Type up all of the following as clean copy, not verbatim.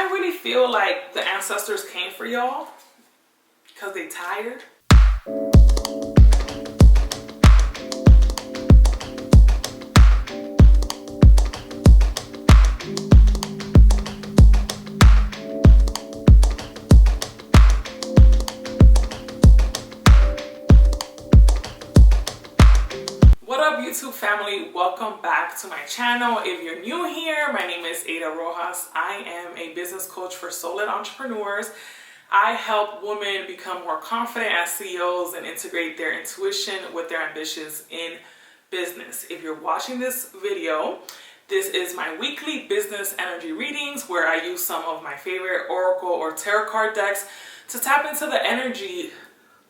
I really feel like the ancestors came for y'all because they tired. What up, YouTube family? Welcome back to my channel. If you're new here, my name is Ada Rojas. I am a business coach for soul-led entrepreneurs. I help women become more confident as CEOs and integrate their intuition with their ambitions in business. If you're watching this video, this is my weekly business energy readings where I use some of my favorite Oracle or Tarot card decks to tap into the energy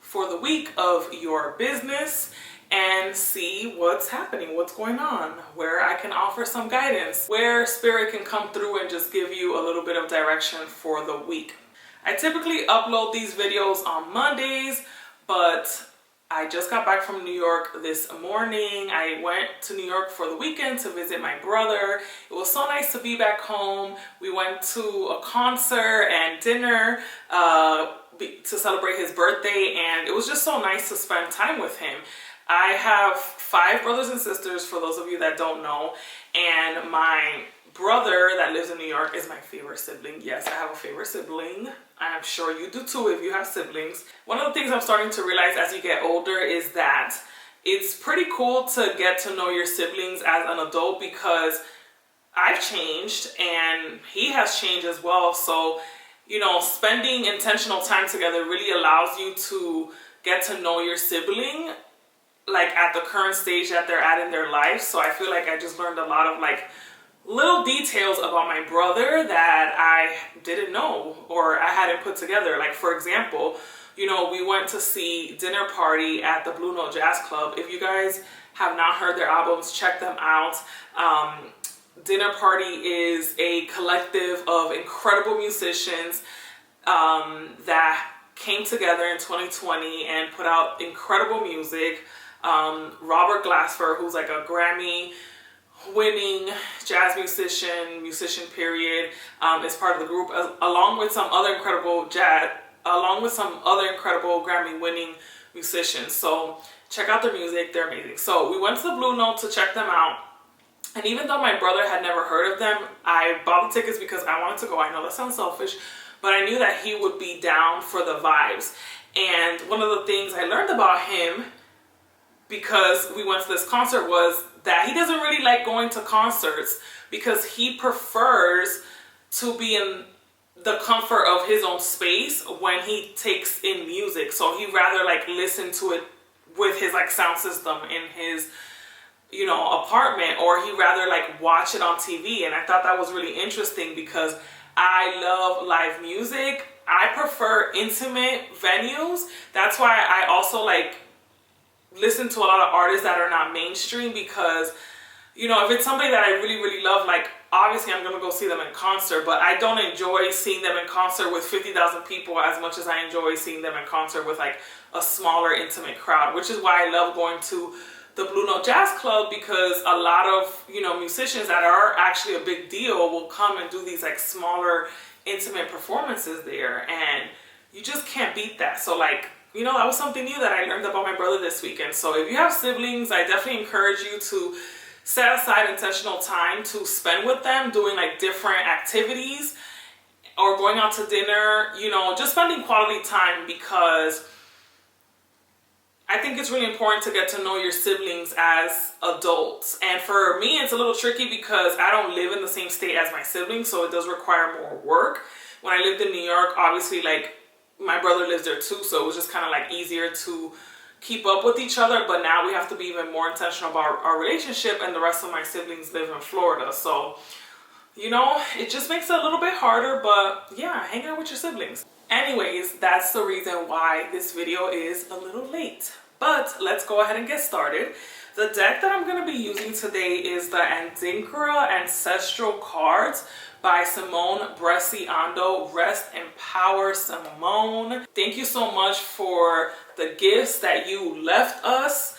for the week of your business and see what's happening, what's going on, where I can offer some guidance, where spirit can come through and just give you a little bit of direction for the week. I typically upload these videos on Mondays, but I just got back from New York this morning. I went to New York for the weekend to visit my brother. It was so nice to be back home. We went to a concert and dinner to celebrate his birthday, and it was just so nice to spend time with him. I have 5 brothers and sisters, for those of you that don't know, and my brother that lives in New York is my favorite sibling. Yes, I have a favorite sibling. I'm sure you do too if you have siblings. One of the things I'm starting to realize as you get older is that it's pretty cool to get to know your siblings as an adult, because I've changed and he has changed as well. So, you know, spending intentional time together really allows you to get to know your sibling like at the current stage that they're at in their life. So I feel like I just learned a lot of like little details about my brother that I didn't know or I hadn't put together. Like, for example, you know, we went to see Dinner Party at the Blue Note Jazz Club. If you guys have not heard their albums, check them out. Dinner Party is a collective of incredible musicians that came together in 2020 and put out incredible music. Robert Glasper, who's like a Grammy winning jazz musician period, is part of the group, along with some other incredible Grammy winning musicians. So check out their music, they're amazing. So we went to the Blue Note to check them out, and even though my brother had never heard of them, I bought the tickets because I wanted to go. I know that sounds selfish, but I knew that he would be down for the vibes. And one of the things I learned about him, because we went to this concert, was that he doesn't really like going to concerts because he prefers to be in the comfort of his own space when he takes in music. So he'd rather like listen to it with his like sound system in his, you know, apartment, or he'd rather like watch it on TV. And I thought that was really interesting because I love live music. I prefer intimate venues. That's why I also like listen to a lot of artists that are not mainstream, because, you know, if it's somebody that I really, really love, like, obviously I'm going to go see them in concert, but I don't enjoy seeing them in concert with 50,000 people as much as I enjoy seeing them in concert with like a smaller, intimate crowd, which is why I love going to the Blue Note Jazz Club, because a lot of, you know, musicians that are actually a big deal will come and do these like smaller, intimate performances there, and you just can't beat that. So like, you know, that was something new that I learned about my brother this weekend. So if you have siblings, I definitely encourage you to set aside intentional time to spend with them, doing like different activities or going out to dinner, you know, just spending quality time, because I think it's really important to get to know your siblings as adults. And for me, it's a little tricky because I don't live in the same state as my siblings, so it does require more work. When I lived in New York, obviously, like, my brother lives there too, so it was just kind of like easier to keep up with each other. But now we have to be even more intentional about our relationship, and the rest of my siblings live in Florida. So, you know, it just makes it a little bit harder, but yeah, hang out with your siblings. Anyways, that's the reason why this video is a little late. But let's go ahead and get started. The deck that I'm going to be using today is the Adinkra Ancestral Cards by Simone Bresi-Ando. Rest in power, Simone. Thank you so much for the gifts that you left us.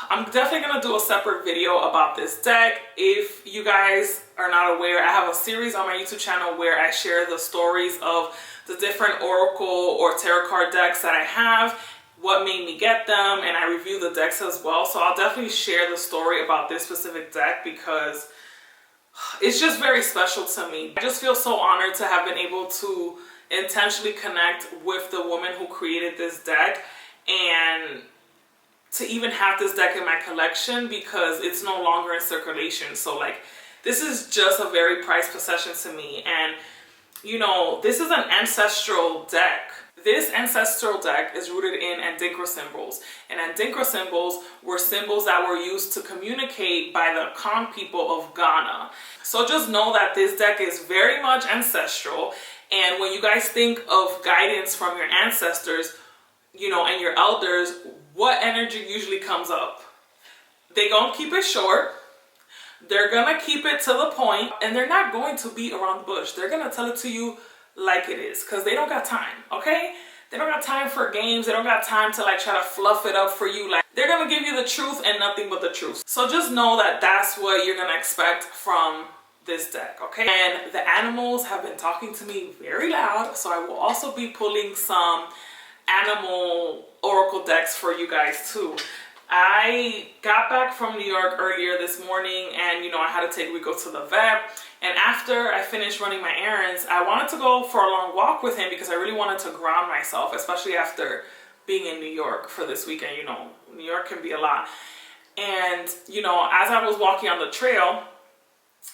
I'm definitely going to do a separate video about this deck. If you guys are not aware, I have a series on my YouTube channel where I share the stories of the different oracle or tarot card decks that I have, what made me get them, and I review the decks as well. So I'll definitely share the story about this specific deck because it's just very special to me. I just feel so honored to have been able to intentionally connect with the woman who created this deck, and to even have this deck in my collection because it's no longer in circulation. So like, this is just a very prized possession to me. And you know, this is an ancestral deck. This ancestral deck is rooted in Adinkra symbols. And Adinkra symbols were symbols that were used to communicate by the Kan people of Ghana. So just know that this deck is very much ancestral. And when you guys think of guidance from your ancestors, you know, and your elders, what energy usually comes up? They gonna keep it short. They're gonna keep it to the point, and they're not going to beat around the bush. They're gonna tell it to you like it is, because they don't got time, okay? They don't got time for games. They don't got time to like try to fluff it up for you. Like, they're gonna give you the truth and nothing but the truth. So just know that that's what you're gonna expect from this deck, okay? And the animals have been talking to me very loud, so I will also be pulling some animal oracle decks for you guys too. I got back from New York earlier this morning, and you know, I had to take Rico to the vet, and after I finished running my errands, I wanted to go for a long walk with him because I really wanted to ground myself, especially after being in New York for this weekend. You know, New York can be a lot. And you know, as I was walking on the trail,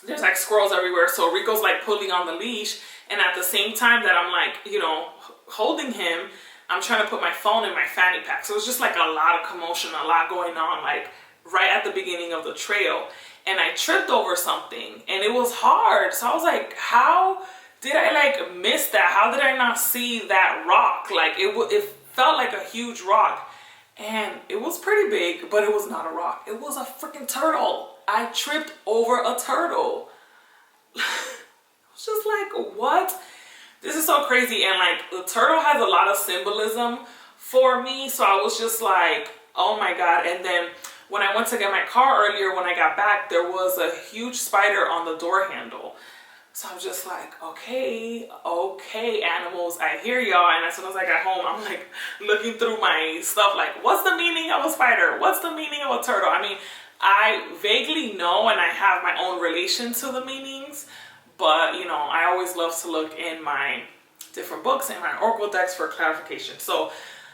there's like squirrels everywhere, so Rico's like pulling on the leash, and at the same time that I'm like, you know, holding him, I'm trying to put my phone in my fanny pack. So it was just like a lot of commotion, a lot going on, like right at the beginning of the trail. And I tripped over something, and it was hard. So I was like, how did I like miss that? How did I not see that rock? Like it felt like a huge rock, and it was pretty big, but it was not a rock. It was a freaking turtle. I tripped over a turtle. I was just like, what? This is so crazy. And like, the turtle has a lot of symbolism for me. So I was just like, oh my God. And then when I went to get my car earlier, when I got back, there was a huge spider on the door handle. So I'm just like, okay, animals, I hear y'all. And as soon as I got home, I'm like looking through my stuff, like, what's the meaning of a spider? What's the meaning of a turtle? I mean, I vaguely know, and I have my own relation to the meanings. But, you know, I always love to look in my different books and my oracle decks for clarification. So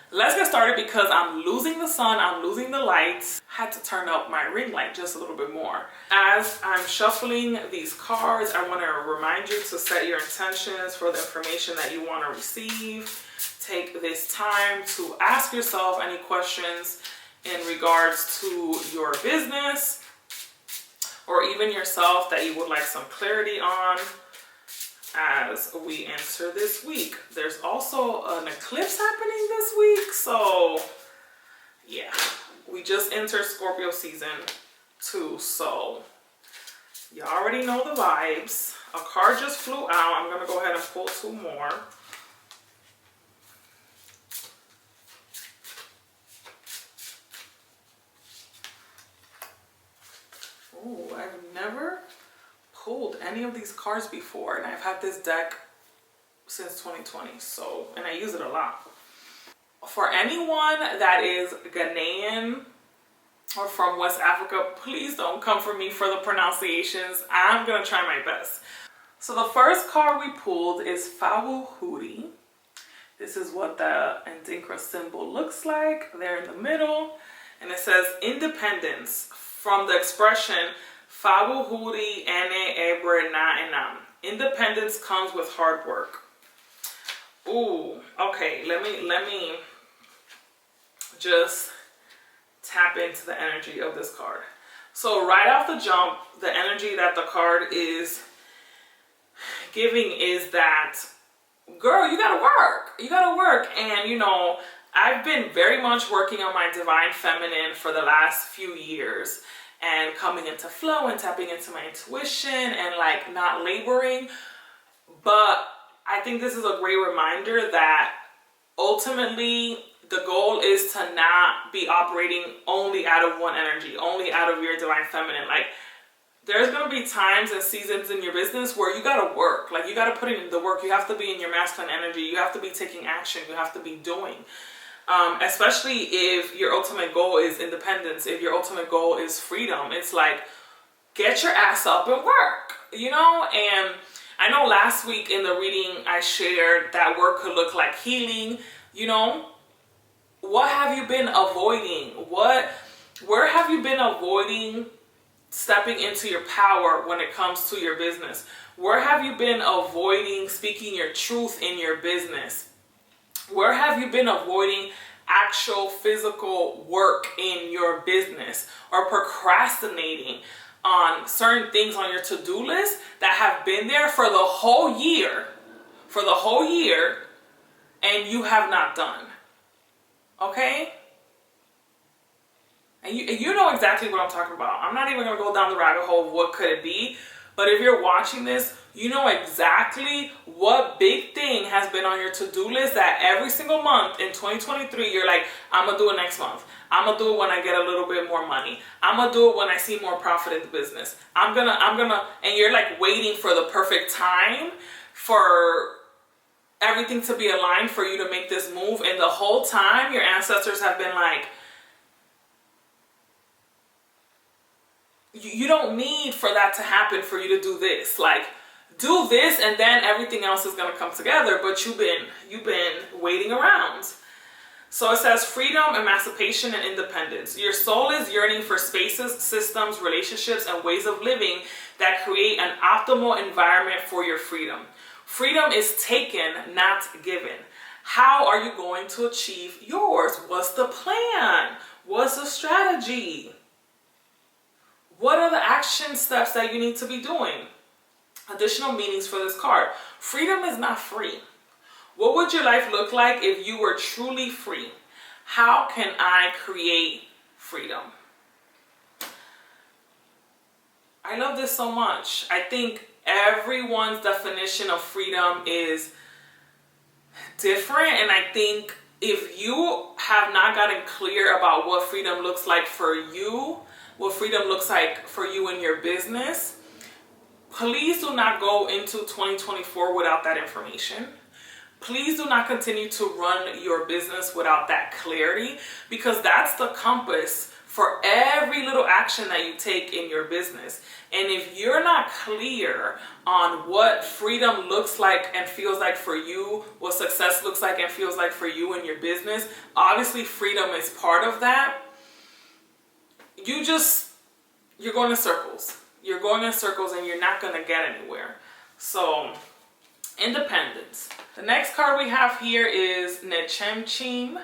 let's get started because I'm losing the sun. I'm losing the lights. Had to turn up my ring light just a little bit more. As I'm shuffling these cards, I want to remind you to set your intentions for the information that you want to receive. Take this time to ask yourself any questions in regards to your business, or even yourself that you would like some clarity on as we enter this week. There's also an eclipse happening this week, so yeah, we just entered Scorpio season too, so you already know the vibes. A card just flew out. I'm gonna go ahead and pull two more. Ooh, I've never pulled any of these cards before, and I've had this deck since 2020, so, and I use it a lot. For anyone that is Ghanaian or from West Africa, please don't come for me for the pronunciations. I'm gonna try my best. So the first card we pulled is Fawuhuri. This is what the Adinkra symbol looks like. They're in the middle, and it says independence, from the expression Fawuhuri ene ebre na enam. Independence comes with hard work. Ooh, okay, let me just tap into the energy of this card. So right off the jump, the energy that the card is giving is that, girl, you gotta work. You gotta work. And you know, I've been very much working on my divine feminine for the last few years, and coming into flow and tapping into my intuition and like not laboring. But I think this is a great reminder that ultimately the goal is to not be operating only out of one energy, only out of your divine feminine. Like, there's going to be times and seasons in your business where you got to work. Like, you got to put in the work. You have to be in your masculine energy. You have to be taking action. You have to be doing. Especially if your ultimate goal is independence, if your ultimate goal is freedom. It's like, get your ass up and work, you know? And I know last week in the reading I shared that work could look like healing, you know? What have you been avoiding? Where have you been avoiding stepping into your power when it comes to your business? Where have you been avoiding speaking your truth in your business? Where have you been avoiding actual physical work in your business, or procrastinating on certain things on your to-do list that have been there for the whole year, and you have not done? Okay? And you know exactly what I'm talking about. I'm not even going to go down the rabbit hole of what could it be. But if you're watching this, you know exactly what big thing has been on your to-do list that every single month in 2023, you're like, I'm going to do it next month. I'm going to do it when I get a little bit more money. I'm going to do it when I see more profit in the business. I'm going to, and you're like waiting for the perfect time for everything to be aligned for you to make this move. And the whole time your ancestors have been like, you don't need for that to happen for you to do this. Like, do this and then everything else is going to come together. But you've been waiting around. So it says freedom, emancipation, and independence. Your soul is yearning for spaces, systems, relationships, and ways of living that create an optimal environment for your freedom. Freedom is taken, not given. How are you going to achieve yours? What's the plan? What's the strategy? What are the action steps that you need to be doing? Additional meanings for this card. Freedom is not free. What would your life look like if you were truly free? How can I create freedom? I love this so much. I think everyone's definition of freedom is different. And I think if you have not gotten clear about what freedom looks like for you, what freedom looks like for you in your business, please do not go into 2024 without that information. Please do not continue to run your business without that clarity, because that's the compass for every little action that you take in your business. And if you're not clear on what freedom looks like and feels like for you, what success looks like and feels like for you in your business, obviously freedom is part of that. You're going in circles. You're going in circles and you're not going to get anywhere. So, independence. The next card we have here is Nechemchim.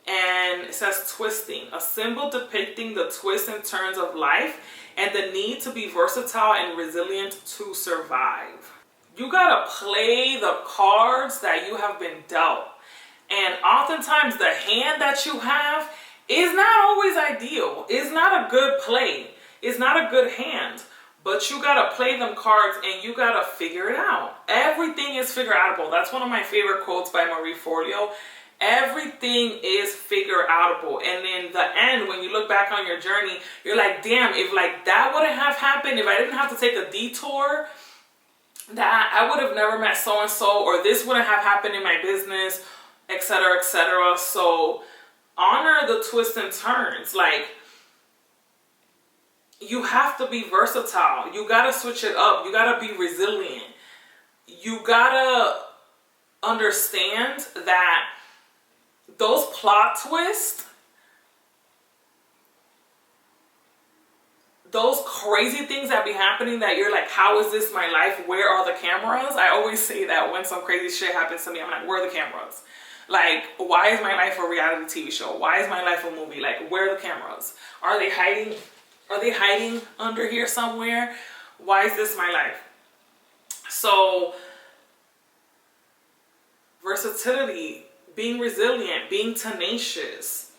And it says twisting, a symbol depicting the twists and turns of life and the need to be versatile and resilient to survive. You gotta play the cards that you have been dealt. And oftentimes the hand that you have is not always ideal. It's not a good play. It's not a good hand. But you gotta play them cards and you gotta figure it out. Everything is figure outable. That's one of my favorite quotes by Marie Forleo. Everything is figure outable. And in the end, when you look back on your journey, you're like, damn, if like that wouldn't have happened, if I didn't have to take a detour, that I would have never met so-and-so, or this wouldn't have happened in my business, etc., etc. So honor the twists and turns. Like, you have to be versatile. You gotta switch it up. You gotta be resilient. You gotta understand that those plot twists, those crazy things that be happening that you're like, how is this my life? Where are the cameras? I always say that when some crazy shit happens to me, I'm like, where are the cameras? Like, why is my life a reality TV show? Why is my life a movie? Like, where are the cameras? Are they hiding? Are they hiding under here somewhere? Why is this my life? So, versatility, being resilient, being tenacious.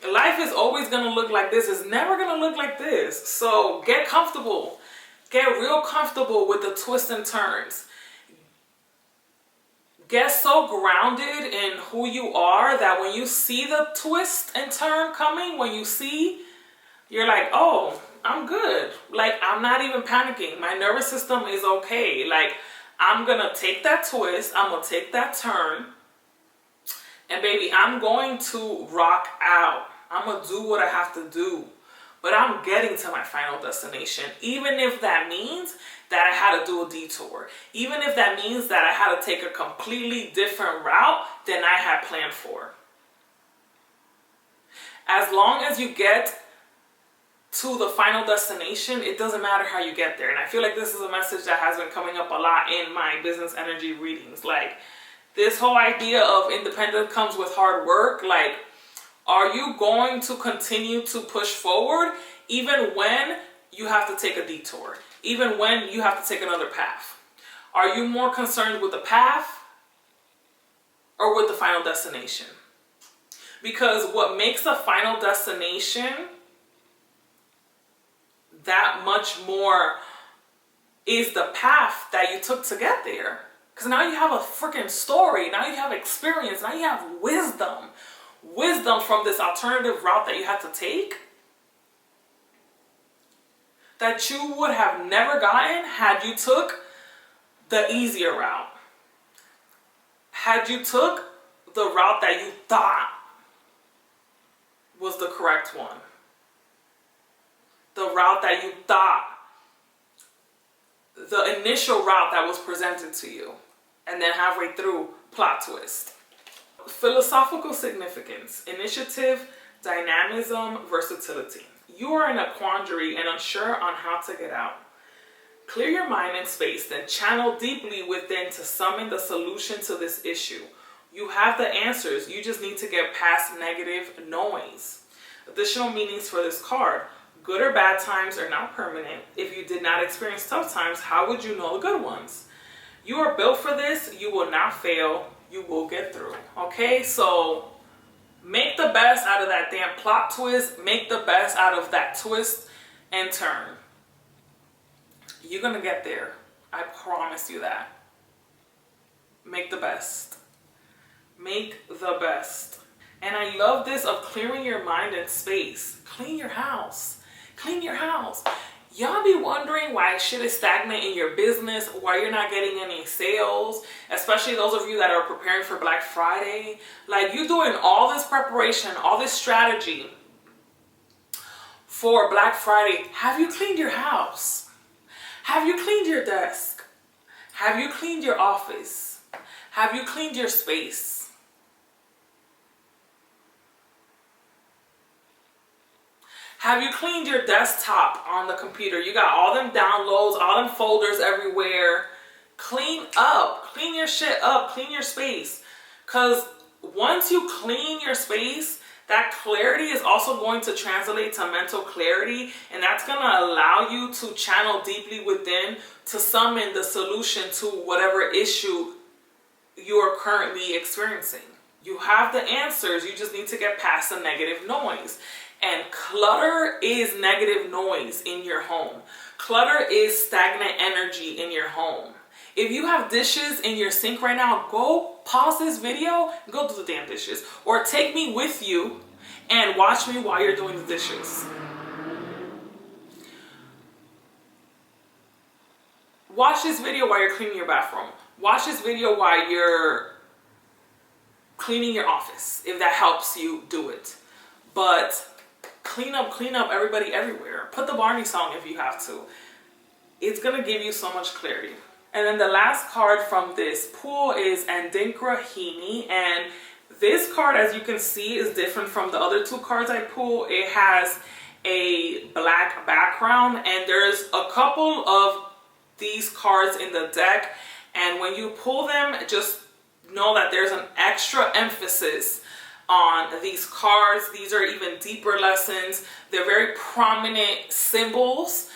Life is always going to look like this. It's never going to look like this. So get comfortable. Get real comfortable with the twists and turns. get so grounded in who you are that when you see the twist and turn coming, when you see, you're like, oh, I'm good. Like, I'm not even panicking. My nervous system is okay. Like, I'm gonna take that twist, I'm gonna take that turn, and baby, I'm going to rock out. I'm gonna do what I have to do. But I'm getting to my final destination, even if that means that I had to do a detour. Even if that means that I had to take a completely different route than I had planned for. As long as you get to the final destination, it doesn't matter how you get there. And I feel like this is a message that has been coming up a lot in my business energy readings. Like, this whole idea of independence comes with hard work. Like, are you going to continue to push forward even when you have to take a detour? Even when you have to take another path? Are you more concerned with the path or with the final destination? Because what makes the final destination that much more is the path that you took to get there. Because now you have a freaking story. Now you have experience. Now you have wisdom. Wisdom from this alternative route that you had to take that you would have never gotten had you took the easier route. Had you took the route that you thought was the correct one. The route that you thought, the initial route that was presented to you. And then halfway through, plot twist. Philosophical significance, initiative, dynamism, versatility. You are in a quandary and unsure on how to get out. Clear your mind and space, then channel deeply within to summon the solution to this issue. You have the answers, you just need to get past negative noise. Additional meanings for this card. Good or bad times are not permanent. If you did not experience tough times, how would you know the good ones? You are built for this, you will not fail. You will get through. Okay, so make the best out of that damn plot twist. Make the best out of that twist and turn. You're gonna get there. I promise you that. Make the best. Make the best. And I love this of clearing your mind and space. Clean your house. Clean your house. Y'all be wondering why shit is stagnant in your business, why you're not getting any sales, especially those of you that are preparing for Black Friday. Like, you doing all this preparation, all this strategy for Black Friday. Have you cleaned your house? Have you cleaned your desk? Have you cleaned your office? Have you cleaned your space? Have you cleaned your desktop on the computer? You got all them downloads, all them folders everywhere. Clean up. Clean your shit up. Clean your space. Because once you clean your space, that clarity is also going to translate to mental clarity. And that's going to allow you to channel deeply within to summon the solution to whatever issue you are currently experiencing. You have the answers. You just need to get past the negative noise. And clutter is negative noise in your home. Clutter is stagnant energy in your home. If you have dishes in your sink right now, go pause this video and go do the damn dishes. Or take me with you and watch me while you're doing the dishes. Watch this video while you're cleaning your bathroom. Watch this video while you're cleaning your office, if that helps you do it. But clean up everybody everywhere. Put the Barney song if you have to. It's going to give you so much clarity. And then the last card from this pool is Adinkra Hini. And this card, as you can see, is different from the other two cards I pulled. It has a black background. And there's a couple of these cards in the deck. And when you pull them, just know that there's an extra emphasis on these cards. These are even deeper lessons. They're very prominent symbols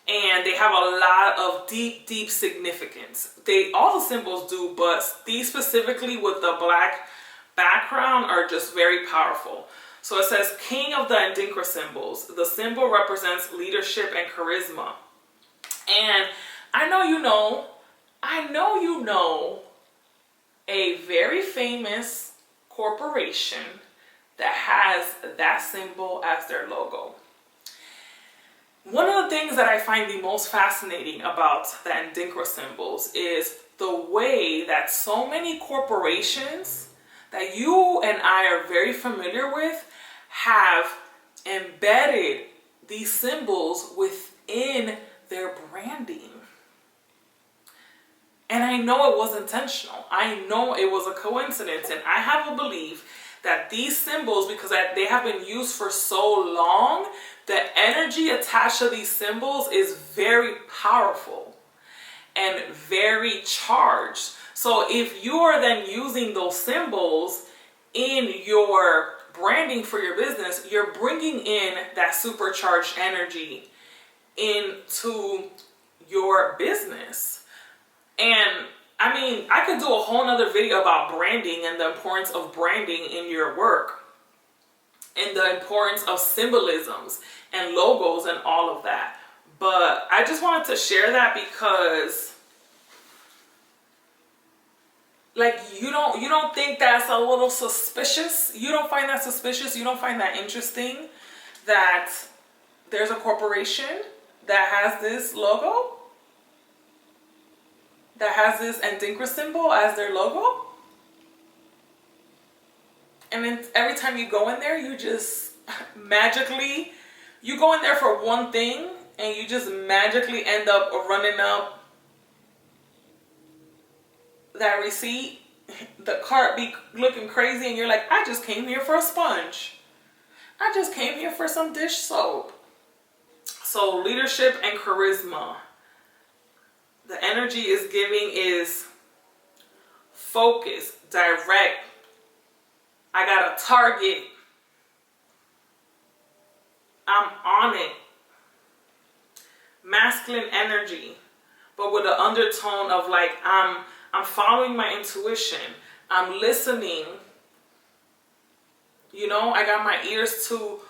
and they have a lot of deep significance. All the symbols do, but these specifically with the black background are just very powerful. So it says King of the Adinkra symbols. The symbol represents leadership and charisma. And I know you know a very famous corporation that has that symbol as their logo. One of the things that I find the most fascinating about the Adinkra symbols is the way that so many corporations that you and I are very familiar with have embedded these symbols within their branding. And I know it was intentional. I know it was a coincidence. And I have a belief that these symbols, because they have been used for so long, the energy attached to these symbols is very powerful and very charged. So if you are then using those symbols in your branding for your business, you're bringing in that supercharged energy into your business. And I mean, I could do a whole nother video about branding and the importance of branding in your work and the importance of symbolisms and logos and all of that. But I just wanted to share that because, like, you don't think that's a little suspicious? You don't find that suspicious? You don't find that interesting that there's a corporation that has this logo? That has this Adinkra symbol as their logo? And then every time you go in there, you just magically, you go in there for one thing and you just magically end up running up that receipt. The cart be looking crazy and you're like, I just came here for a sponge. I just came here for some dish soap. So leadership and charisma. The energy is giving is focus, direct. I got a target. I'm on it. Masculine energy, but with an undertone of like, I'm following my intuition. I'm listening. You know, I got my ears to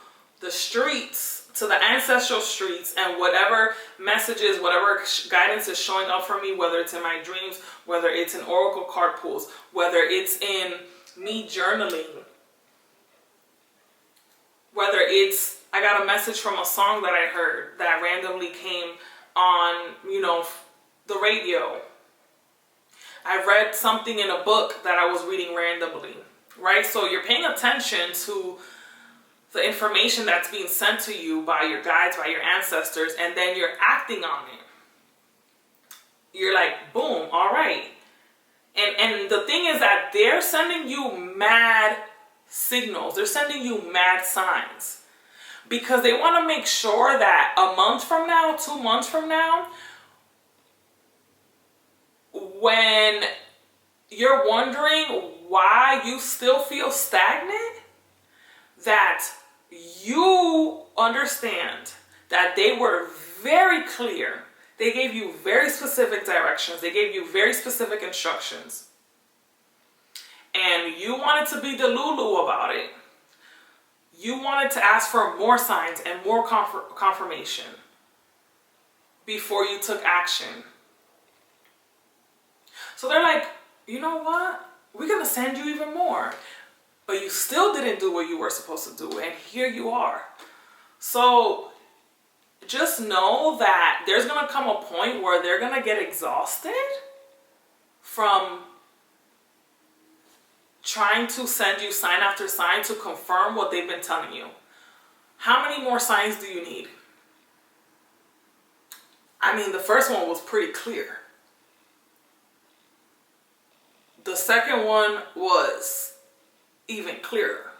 the streets, to the ancestral streets, and whatever messages, whatever guidance is showing up for me, whether it's in my dreams, whether it's in oracle card pulls, whether it's in me journaling, whether it's, I got a message from a song that I heard that randomly came on, you know, the radio. I read something in a book that I was reading randomly, right? So you're paying attention to the information that's being sent to you by your guides, by your ancestors, and then you're acting on it. You're like, boom, all right. And the thing is that they're sending you mad signals. They're sending you mad signs. Because they want to make sure that a month from now, 2 months from now, when you're wondering why you still feel stagnant, that you understand that they were very clear. They gave you very specific directions. They gave you very specific instructions. And you wanted to be delulu about it. You wanted to ask for more signs and more confirmation before you took action. So they're like, you know what? We're going to send you even more. But you still didn't do what you were supposed to do. And here you are. So just know that there's going to come a point where they're going to get exhausted from trying to send you sign after sign to confirm what they've been telling you. How many more signs do you need? I mean, the first one was pretty clear. The second one was even clearer.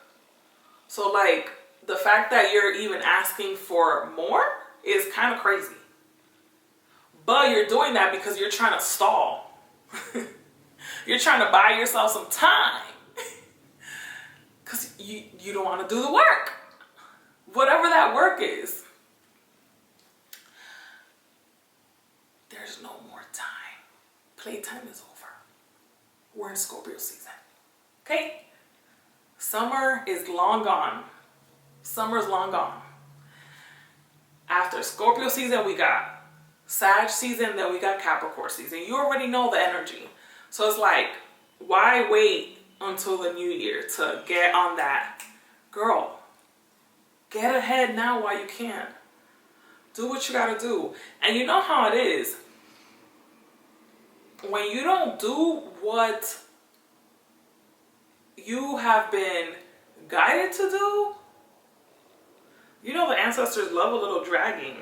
So like, the fact that you're even asking for more is kind of crazy. But you're doing that because you're trying to stall. You're trying to buy yourself some time. Because you don't want to do the work. Whatever that work is. There's no more time. Playtime is over. We're in Scorpio season. Okay? Summer is long gone. Summer is long gone. After Scorpio season, we got Sag season, then we got Capricorn season. You already know the energy. So it's like, Why wait until the new year to get on that? Girl, get ahead now while you can. Do what you gotta do. And you know how it is. When you don't do what you have been guided to do, you know the ancestors love a little dragging.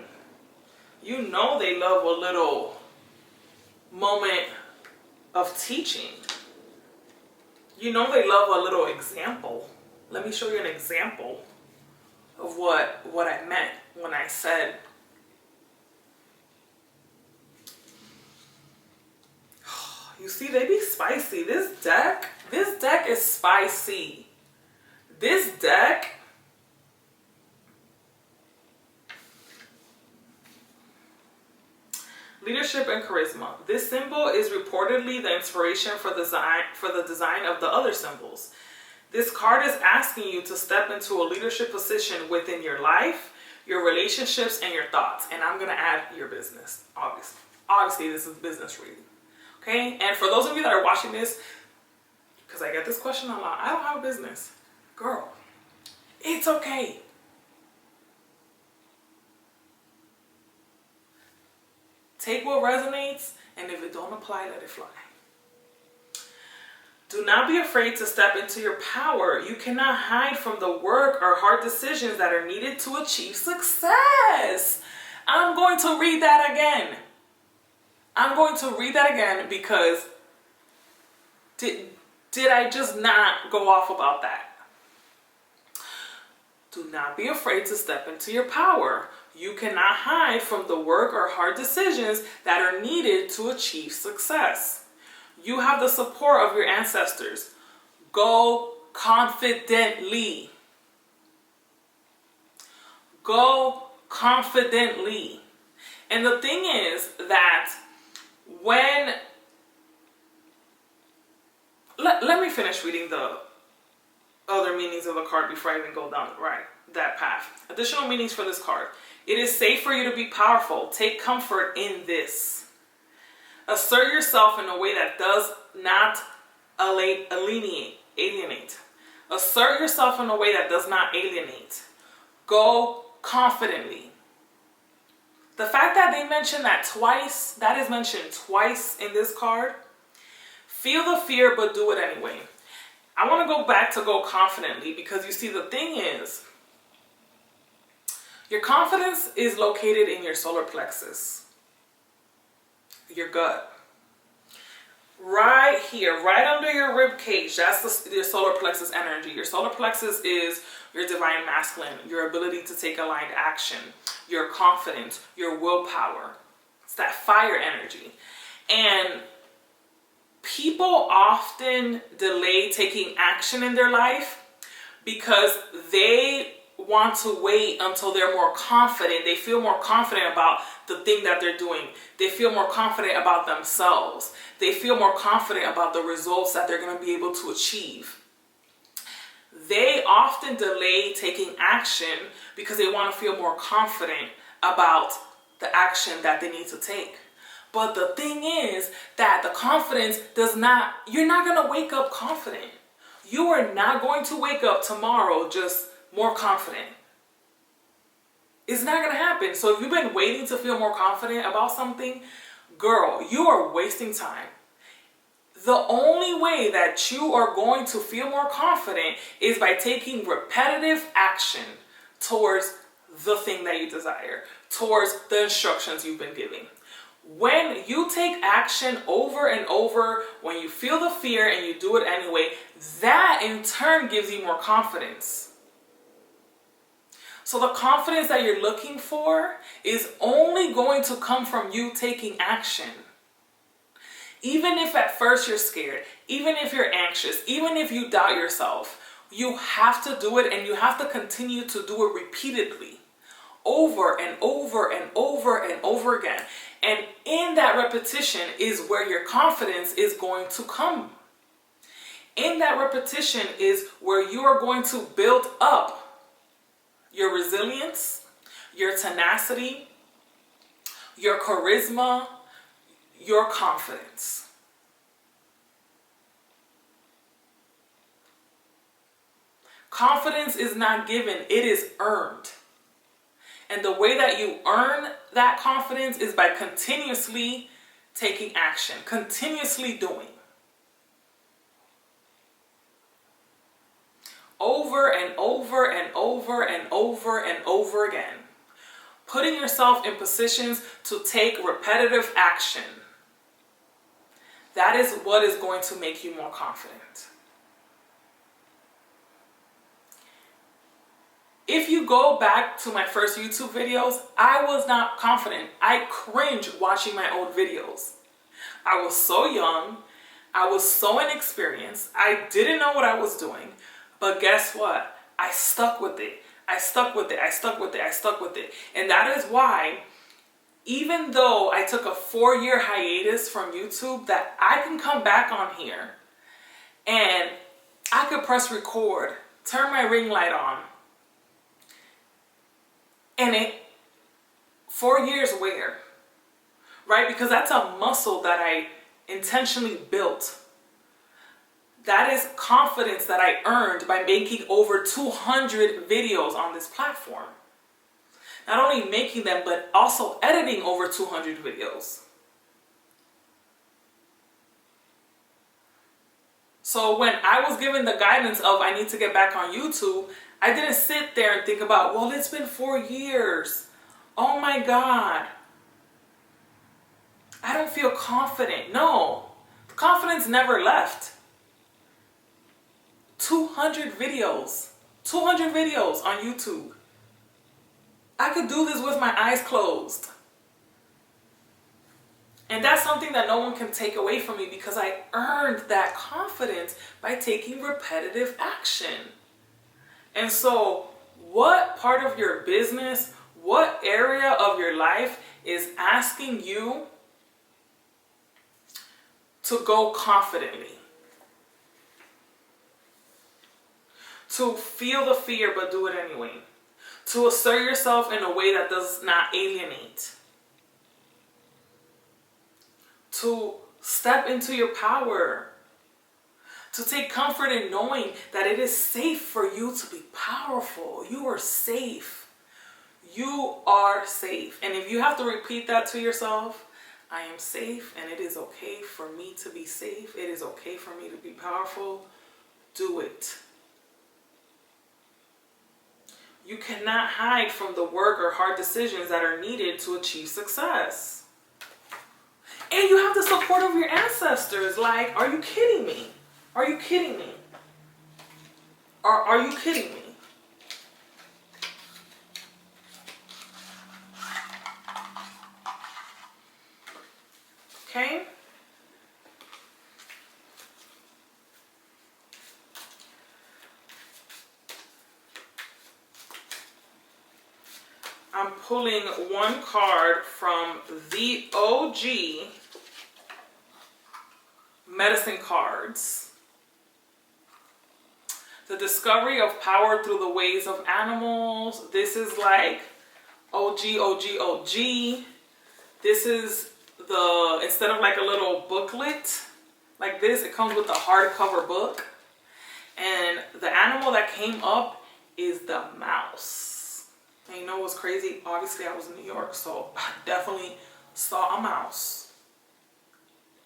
You know they love a little moment of teaching. You know they love a little example. Let me show you an example of what I meant when I said, you see, they be spicy. This deck is spicy. This deck, leadership and charisma. This symbol is reportedly the inspiration for the design of the other symbols. This card is asking you to step into a leadership position within your life, your relationships, and your thoughts. And I'm going to add your business, obviously. Obviously, this is business reading. Okay? And for those of you that are watching this, because I get this question a lot, I don't have a business. Girl, it's okay. Take what resonates, and if it don't apply, let it fly. Do not be afraid to step into your power. You cannot hide from the work or hard decisions that are needed to achieve success. I'm going to read that again. I'm going to read that again because did I just not go off about that? Do not be afraid to step into your power. You cannot hide from the work or hard decisions that are needed to achieve success. You have the support of your ancestors. Go confidently. Go confidently. And the thing is that when... Let me finish reading the other meanings of the card before I even go down that path. Additional meanings for this card. It is safe for you to be powerful. Take comfort in this. Assert yourself in a way that does not alienate. Assert yourself in a way that does not alienate. Go confidently. The fact that they mentioned that twice, that is mentioned twice in this card. Feel the fear, but do it anyway. I want to go back to go confidently because you see, the thing is, your confidence is located in your solar plexus. Your gut. Right here, right under your rib cage, that's your solar plexus energy. Your solar plexus is your divine masculine, your ability to take aligned action, your confidence, your willpower. It's that fire energy. And people often delay taking action in their life because they want to wait until they're more confident. They feel more confident about the thing that they're doing. They feel more confident about themselves. They feel more confident about the results that they're going to be able to achieve. They often delay taking action because they want to feel more confident about the action that they need to take. But the thing is that the confidence you're not going to wake up confident. You are not going to wake up tomorrow just more confident. It's not going to happen. So if you've been waiting to feel more confident about something, girl, you are wasting time. The only way that you are going to feel more confident is by taking repetitive action towards the thing that you desire, towards the instructions you've been giving. When you take action over and over, when you feel the fear and you do it anyway, that in turn gives you more confidence. So the confidence that you're looking for is only going to come from you taking action. Even if at first you're scared, even if you're anxious, even if you doubt yourself, you have to do it, and you have to continue to do it repeatedly, over and over and over and over again. And in that repetition is where your confidence is going to come. In that repetition is where you are going to build up your resilience, your tenacity, your charisma, your confidence. Confidence is not given, it is earned. And the way that you earn that confidence is by continuously taking action, continuously doing. Over and over and over and over and over again. Putting yourself in positions to take repetitive action. That is what is going to make you more confident. If you go back to my first YouTube videos, I was not confident. I cringe watching my old videos. I was so young. I was so inexperienced. I didn't know what I was doing. But guess what? I stuck with it. I stuck with it. I stuck with it. I stuck with it. And that is why, even though I took a 4-year hiatus from YouTube, that I can come back on here and I could press record, turn my ring light on, and 4 years where? Right? Because that's a muscle that I intentionally built. That is confidence that I earned by making over 200 videos on this platform. Not only making them, but also editing over 200 videos. So when I was given the guidance of I need to get back on YouTube, I didn't sit there and think about, well, it's been 4 years. Oh my God. I don't feel confident. No, the confidence never left. 200 videos on YouTube. I could do this with my eyes closed. And that's something that no one can take away from me because I earned that confidence by taking repetitive action. And so, what part of your business, what area of your life is asking you to go confidently? To feel the fear but do it anyway. To assert yourself in a way that does not alienate. To step into your power. To take comfort in knowing that it is safe for you to be powerful. You are safe. You are safe. And if you have to repeat that to yourself, I am safe and it is okay for me to be safe. It is okay for me to be powerful. Do it. You cannot hide from the work or hard decisions that are needed to achieve success. And you have the support of your ancestors. Like, are you kidding me? Are you kidding me? Are you kidding me? Okay? I'm pulling one card from the OG medicine cards. The discovery of power through the ways of animals. This is like OG. This is the, instead of like a little booklet like this, it comes with a hardcover book. And the animal that came up is the mouse. And you know what's crazy? Obviously I was in New York, so I definitely saw a mouse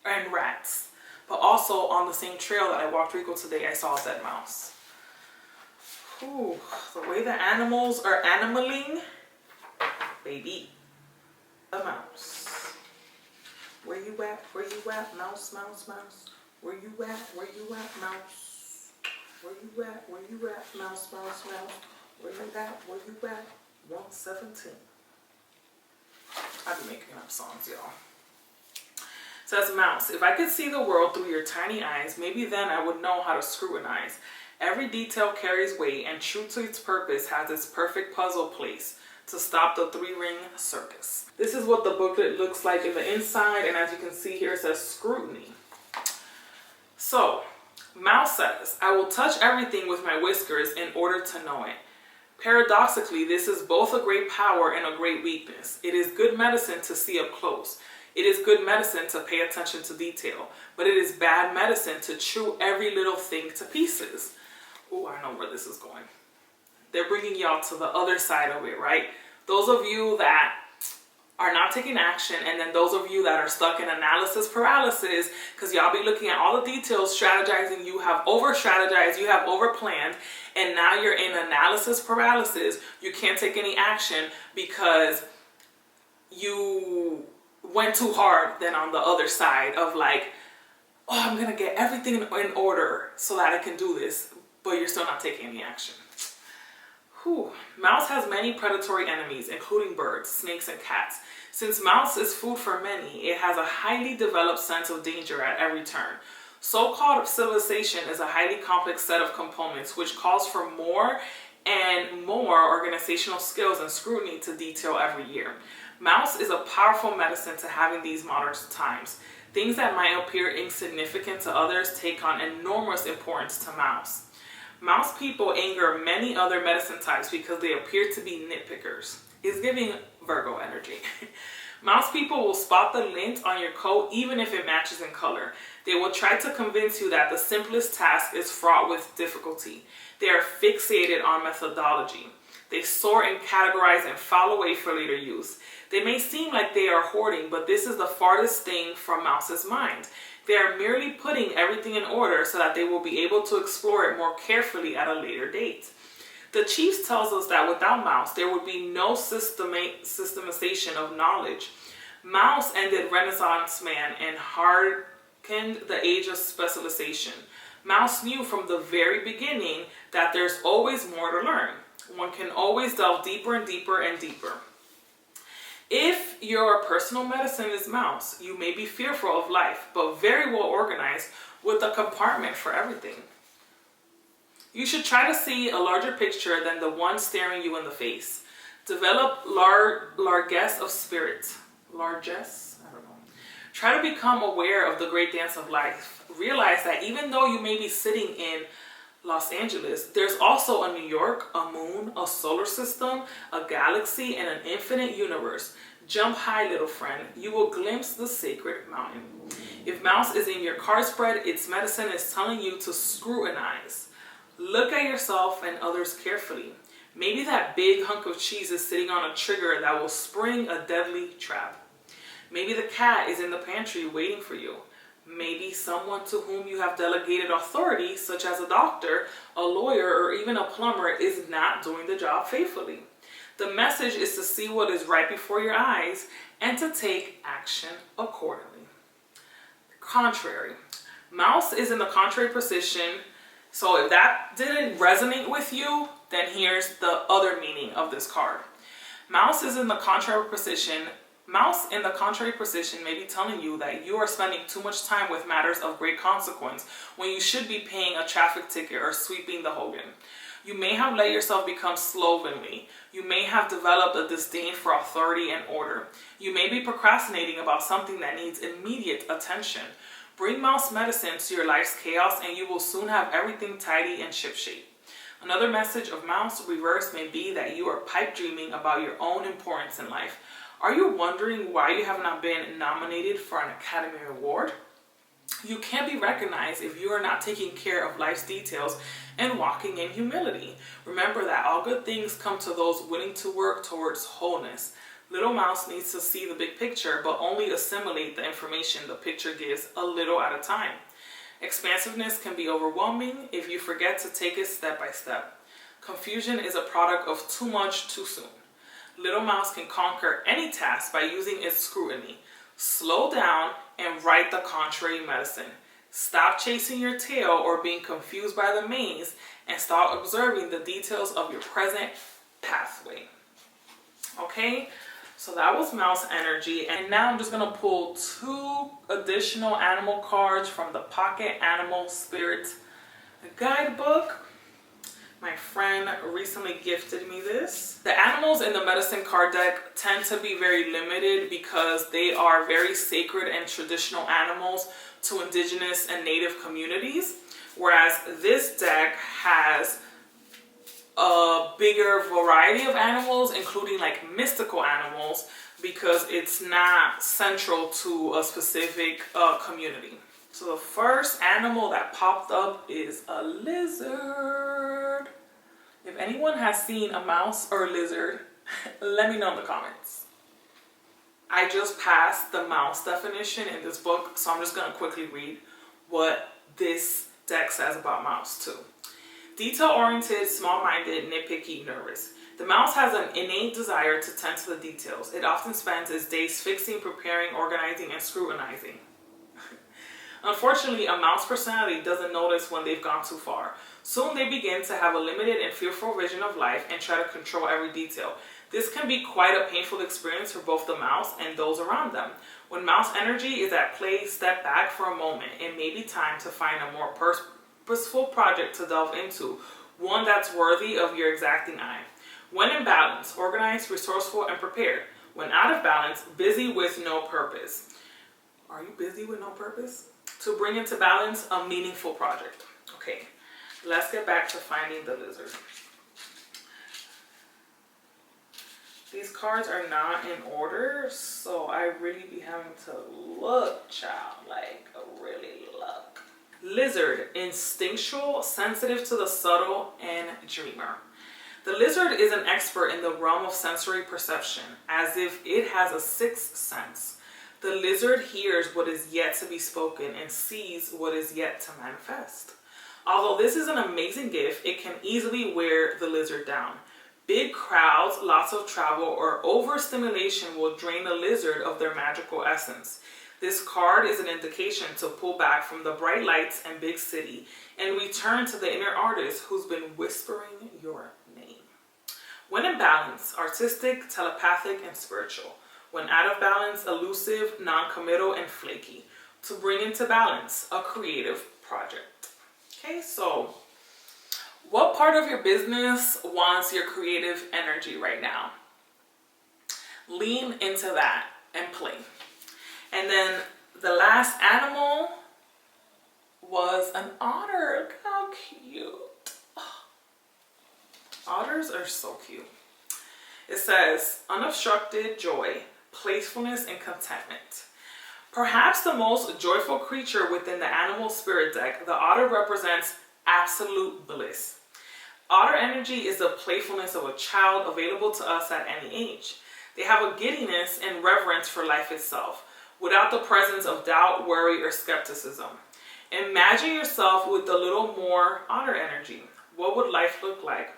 and rats. But also on the same trail that I walked Rico today, I saw a dead mouse. Ooh, the way the animals are animaling, baby. The mouse. Where you at? Where you at? Mouse, mouse, mouse. Where you at? Where you at? Mouse. Where you at? Where you at? Mouse, mouse, mouse. Where you at? Where you at? 117. I've been making up songs, y'all. Says mouse. If I could see the world through your tiny eyes, maybe then I would know how to scrutinize. Every detail carries weight, and true to its purpose has its perfect puzzle place to stop the 3-ring circus. This is what the booklet looks like in the inside, and as you can see here, it says scrutiny. So, mouse says, I will touch everything with my whiskers in order to know it. Paradoxically, this is both a great power and a great weakness. It is good medicine to see up close. It is good medicine to pay attention to detail, but it is bad medicine to chew every little thing to pieces. Oh, I know where this is going. They're bringing y'all to the other side of it, right? Those of you that are not taking action, and then those of you that are stuck in analysis paralysis, because y'all be looking at all the details, strategizing, you have over strategized, you have over planned, and now you're in analysis paralysis. You can't take any action because you went too hard then on the other side of like, oh, I'm gonna get everything in order so that I can do this, but you're still not taking any action. Whew. Mouse has many predatory enemies, including birds, snakes, and cats. Since mouse is food for many, it has a highly developed sense of danger at every turn. So-called civilization is a highly complex set of components which calls for more and more organizational skills and scrutiny to detail every year. Mouse is a powerful medicine to have in these modern times. Things that might appear insignificant to others take on enormous importance to mouse. Mouse people anger many other medicine types because they appear to be nitpickers. It's giving Virgo energy. Mouse people will spot the lint on your coat even if it matches in color. They will try to convince you that the simplest task is fraught with difficulty. They are fixated on methodology. They sort and categorize and file away for later use. They may seem like they are hoarding, but this is the farthest thing from Mouse's mind. They are merely putting everything in order so that they will be able to explore it more carefully at a later date. The Chiefs tells us that without Mouse, there would be no systemization of knowledge. Mouse ended Renaissance man and harkened the age of specialization. Mouse knew from the very beginning that there's always more to learn. One can always delve deeper and deeper and deeper. If your personal medicine is mouse, you may be fearful of life, but very well organized with a compartment for everything. You should try to see a larger picture than the one staring you in the face. Develop largesse of spirit. Largesse? I don't know. Try to become aware of the great dance of life. Realize that even though you may be sitting in Los Angeles, there's also a New York, a moon, a solar system, a galaxy, and an infinite universe. Jump high, little friend. You will glimpse the sacred mountain. If mouse is in your card spread, its medicine is telling you to scrutinize. Look at yourself and others carefully. Maybe that big hunk of cheese is sitting on a trigger that will spring a deadly trap. Maybe the cat is in the pantry waiting for you. Maybe someone to whom you have delegated authority, such as a doctor, a lawyer, or even a plumber, is not doing the job faithfully. The message is to see what is right before your eyes and to take action accordingly. Contrary. Mouse is in the contrary position. So if that didn't resonate with you, then here's the other meaning of this card. Mouse is in the contrary position. Mouse in the contrary position may be telling you that you are spending too much time with matters of great consequence when you should be paying a traffic ticket or sweeping the Hogan. You may have let yourself become slovenly. You may have developed a disdain for authority and order. You may be procrastinating about something that needs immediate attention. Bring mouse medicine to your life's chaos and you will soon have everything tidy and shipshape. Another message of mouse reverse may be that you are pipe dreaming about your own importance in life. Are you wondering why you have not been nominated for an Academy Award? You can't be recognized if you are not taking care of life's details and walking in humility. Remember that all good things come to those willing to work towards wholeness. Little mouse needs to see the big picture, but only assimilate the information the picture gives a little at a time. Expansiveness can be overwhelming if you forget to take it step by step. Confusion is a product of too much too soon. Little mouse can conquer any task by using its scrutiny. Slow down and write the contrary medicine. Stop chasing your tail or being confused by the maze and start observing the details of your present pathway. Okay, so that was mouse energy. And now I'm just going to pull 2 additional animal cards from the Pocket Animal Spirit Guidebook. My friend recently gifted me this. The animals in the medicine card deck tend to be very limited because they are very sacred and traditional animals to indigenous and native communities, whereas this deck has a bigger variety of animals, including like mystical animals, because it's not central to a specific community. So the first animal that popped up is a lizard. If anyone has seen a mouse or a lizard, let me know in the comments. I just passed the mouse definition in this book, so I'm just going to quickly read what this deck says about mouse too. Detail-oriented, small-minded, nitpicky, nervous. The mouse has an innate desire to tend to the details. It often spends its days fixing, preparing, organizing, and scrutinizing. Unfortunately, a mouse personality doesn't notice when they've gone too far. Soon they begin to have a limited and fearful vision of life and try to control every detail. This can be quite a painful experience for both the mouse and those around them. When mouse energy is at play, step back for a moment. It may be time to find a more purposeful project to delve into, one that's worthy of your exacting eye. When in balance, organized, resourceful, and prepared. When out of balance, busy with no purpose. Are you busy with no purpose? To bring into balance a meaningful project. Okay, let's get back to finding the lizard. These cards are not in order, so I really be having to look, child, like really look. Lizard, instinctual, sensitive to the subtle, and dreamer. The lizard is an expert in the realm of sensory perception, as if it has a sixth sense. The lizard hears what is yet to be spoken and sees what is yet to manifest. Although this is an amazing gift, it can easily wear the lizard down. Big crowds, lots of travel, or overstimulation will drain the lizard of their magical essence. This card is an indication to pull back from the bright lights and big city and return to the inner artist who's been whispering your name. When in balance, artistic, telepathic, and spiritual. When out of balance, elusive, non-committal, and flaky. To bring into balance, a creative project. Okay, so what part of your business wants your creative energy right now? Lean into that and play. And then the last animal was an otter. Look how cute. Oh. Otters are so cute. It says, unobstructed joy, playfulness, and contentment. Perhaps the most joyful creature within the animal spirit deck, the otter represents absolute bliss. Otter energy is the playfulness of a child available to us at any age. They have a giddiness and reverence for life itself, without the presence of doubt, worry, or skepticism. Imagine yourself with a little more otter energy. What would life look like?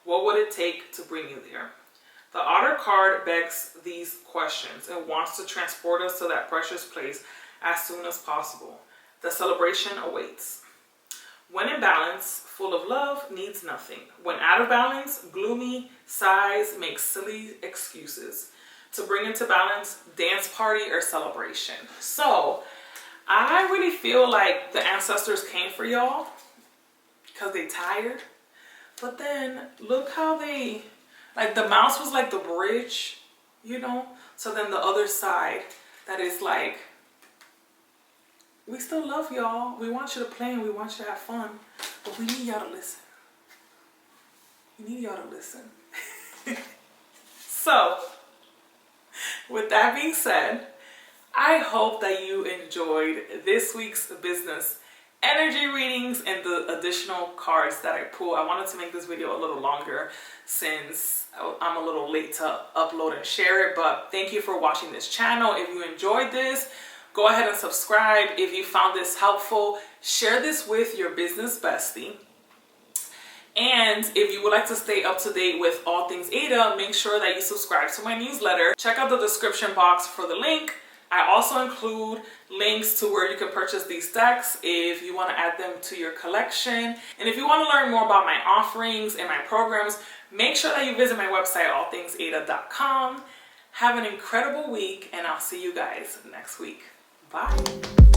What would it take to bring you there? The otter card begs these questions and wants to transport us to that precious place as soon as possible. The celebration awaits. When in balance, full of love, needs nothing. When out of balance, gloomy, sighs, makes silly excuses. To bring into balance, dance party or celebration. So, I really feel like the ancestors came for y'all because they tired. But then, look how they, like the mouse was like the bridge, you know? So then the other side that is like, we still love y'all. We want you to play and we want you to have fun. But we need y'all to listen. We need y'all to listen. So, with that being said, I hope that you enjoyed this week's business energy readings and the additional cards that I pulled. I wanted to make this video a little longer since I'm a little late to upload and share it, but thank you for watching this channel. If you enjoyed this, go ahead and subscribe. If you found this helpful, share this with your business bestie. And if you would like to stay up to date with all things Ada, make sure that you subscribe to my newsletter. Check out the description box for the link. I also include links to where you can purchase these decks if you want to add them to your collection. And if you want to learn more about my offerings and my programs, make sure that you visit my website, allthingsada.com. Have an incredible week, and I'll see you guys next week. Bye.